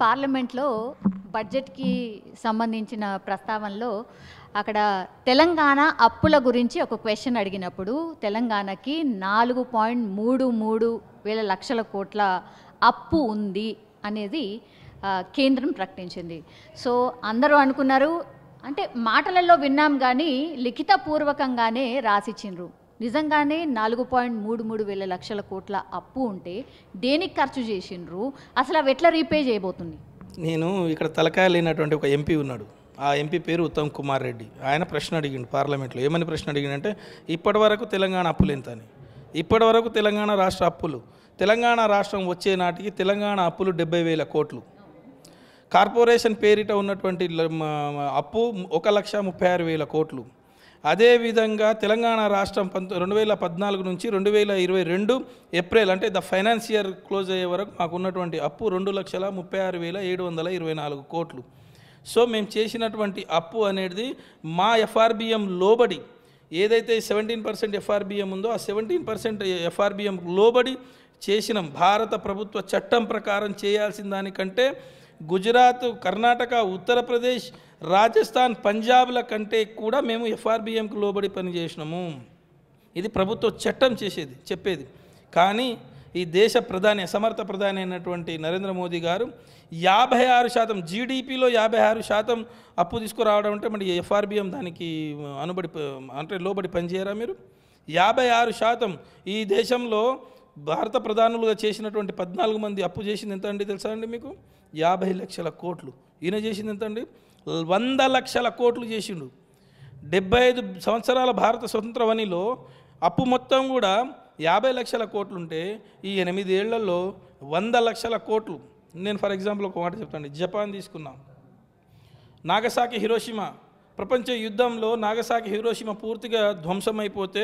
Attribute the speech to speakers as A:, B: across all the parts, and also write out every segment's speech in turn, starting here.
A: పార్లమెంట్లో బడ్జెట్కి సంబంధించిన ప్రస్తావనలో అక్కడ తెలంగాణ అప్పుల గురించి ఒక క్వశ్చన్ అడిగినప్పుడు తెలంగాణకి 4.33 వేల లక్షల కోట్ల అప్పు ఉంది అనేది కేంద్రం ప్రకటించింది. సో అందరూ అనుకున్నారు, అంటే మాటలలో విన్నాం కానీ లిఖితపూర్వకంగానే రాసిచ్చిండ్రు. నిజంగానే 4.33 వేల లక్షల కోట్ల అప్పు ఉంటే దేనికి ఖర్చు చేసిండ్రు, అసలు అవి ఎట్లా రీపే చేయబోతుంది?
B: నేను ఇక్కడ తలకాయ లేనటువంటి ఒక ఎంపీ ఉన్నాడు. ఆ ఎంపీ పేరు ఉత్తమ్ కుమార్ రెడ్డి. ఆయన ప్రశ్న అడిగిండు పార్లమెంట్లో. ఏమని ప్రశ్న అడిగిండంటే, ఇప్పటి వరకు తెలంగాణ అప్పులు ఎంత అని. ఇప్పటి వరకు తెలంగాణ రాష్ట్ర అప్పులు, తెలంగాణ రాష్ట్రం వచ్చే నాటికి తెలంగాణ అప్పులు 70,000 కోట్లు. కార్పొరేషన్ పేరిట ఉన్నటువంటి అప్పు 1,36,000 కోట్లు. అదేవిధంగా తెలంగాణ రాష్ట్రం 2014 నుంచి 2022 ఏప్రిల్ అంటే ద ఫైనాన్షియర్ క్లోజ్ అయ్యే వరకు మాకు ఉన్నటువంటి అప్పు 2,36,724 కోట్లు. సో మేము చేసినటువంటి అప్పు అనేది మా ఎఫ్ఆర్బిఎం లోబడి ఏదైతే 17% ఎఫ్ఆర్బిఎం ఉందో ఆ 17% ఎఫ్ఆర్బిఎం లోబడి చేసినాం. భారత ప్రభుత్వ చట్టం ప్రకారం చేయాల్సిన దానికంటే గుజరాత్, కర్ణాటక, ఉత్తరప్రదేశ్, రాజస్థాన్, పంజాబ్ల కంటే కూడా మేము ఎఫ్ఆర్బిఎంకు లోబడి పనిచేసినాము. ఇది ప్రభుత్వ చట్టం చెప్పేది. కానీ ఈ దేశ ప్రధాని, సమర్థ ప్రధాని అయినటువంటి నరేంద్ర మోదీ గారు 56% జీడిపిలో 56% అప్పు తీసుకురావడం అంటే మరి ఎఫ్ఆర్బిఎం దానికి లోబడి పనిచేయరా మీరు? 56% ఈ దేశంలో భారత ప్రధానులుగా చేసినటువంటి 14 మంది అప్పు చేసింది ఎంత అండి తెలుసా అండి మీకు? 50 లక్షల కోట్లు. ఈయన చేసింది ఎంత అండి? 100 లక్షల కోట్లు చేసిండు. 75 సంవత్సరాల భారత స్వతంత్రవనిలో అప్పు మొత్తం కూడా 50 లక్షల కోట్లు ఉంటే ఈ 8 ఏళ్లలో 100 లక్షల కోట్లు. నేను ఫర్ ఎగ్జాంపుల్ ఒక మాట చెప్తాను. జపాన్ తీసుకున్నాం. నాగసాకి, హిరోషిమా ప్రపంచ యుద్ధంలో నాగసాకి, హిరోషిమా పూర్తిగా ధ్వంసమైపోతే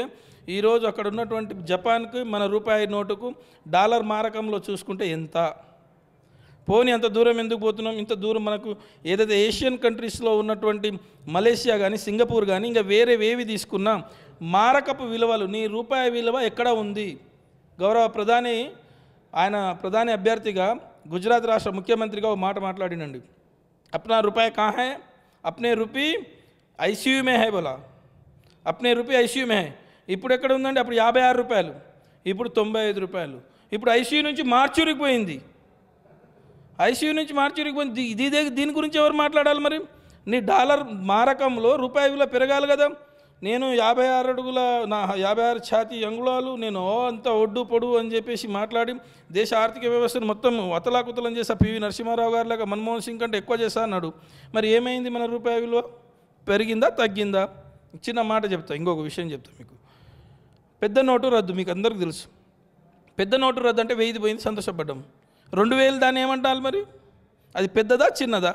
B: ఈరోజు అక్కడ ఉన్నటువంటి జపాన్కి మన రూపాయి నోటుకు డాలర్ మారకంలో చూసుకుంటే ఎంత? పోనీ అంత దూరం ఎందుకు పోతున్నాం? ఇంత దూరం మనకు ఏదైతే ఏషియన్ కంట్రీస్లో ఉన్నటువంటి మలేషియా కానీ, సింగపూర్ కానీ, ఇంకా వేరేవేవి తీసుకున్నా మారకపు విలువలు, నీ రూపాయి విలువ ఎక్కడ ఉంది? గౌరవ ప్రధాని, ఆయన ప్రధాని అభ్యర్థిగా గుజరాత్ రాష్ట్ర ముఖ్యమంత్రిగా ఒక మాట మాట్లాడినండి. అప్నా రూపాయి కहाँ है? अपने రూపీ ఐసీయూ మే హై బోలా. అప్నే రూపీ ఐసీయూ మే హై. ఇప్పుడు ఎక్కడ ఉందండి? అప్పుడు 56 రూపాయలు, ఇప్పుడు 95 రూపాయలు. ఇప్పుడు ఐసీయూ నుంచి మార్చూరికి పోయింది. ఐసీయూ నుంచి మార్చూరికి పోయింది. దీని గురించి ఎవరు మాట్లాడాలి మరి? నీ డాలర్ మారకంలో రూపాయి విలువ పెరగాలి కదా. నేను 56 అడుగుల 56 ఛాతీ అంగుళాలు, నేను అంత ఒడ్డు పొడువు అని చెప్పేసి మాట్లాడి దేశ ఆర్థిక వ్యవస్థను మొత్తం అతలాకుతలం చేసా. పివి నరసింహారావు గారి లాగా మన్మోహన్ సింగ్ కంటే ఎక్కువ చేస్తా అన్నాడు. మరి ఏమైంది? మన రూపాయి విలువ పెరిగిందా తగ్గిందా? చిన్న మాట చెప్తా, ఇంకొక విషయం చెప్తా మీకు. పెద్ద నోటు రద్దు మీకు అందరికీ తెలుసు. పెద్ద నోటు రద్దు అంటే 1000 పోయింది, సంతోషపడ్డాం. 2000 దాన్ని ఏమంటారు మరి? అది పెద్దదా చిన్నదా?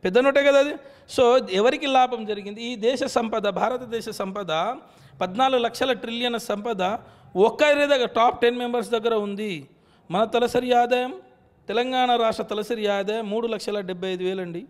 B: పెద్ద నోటే కదా అది. సో ఎవరికి లాభం జరిగింది? ఈ దేశ సంపద, భారతదేశ సంపద 14 లక్షల ట్రిలియన్ సంపద ఒక్కరి దగ్గర, టాప్ 10 మెంబర్స్ దగ్గర ఉంది. మన తలసరి ఆదాయం, తెలంగాణ రాష్ట్ర తలసరి ఆదాయం 3,75,000 అండి.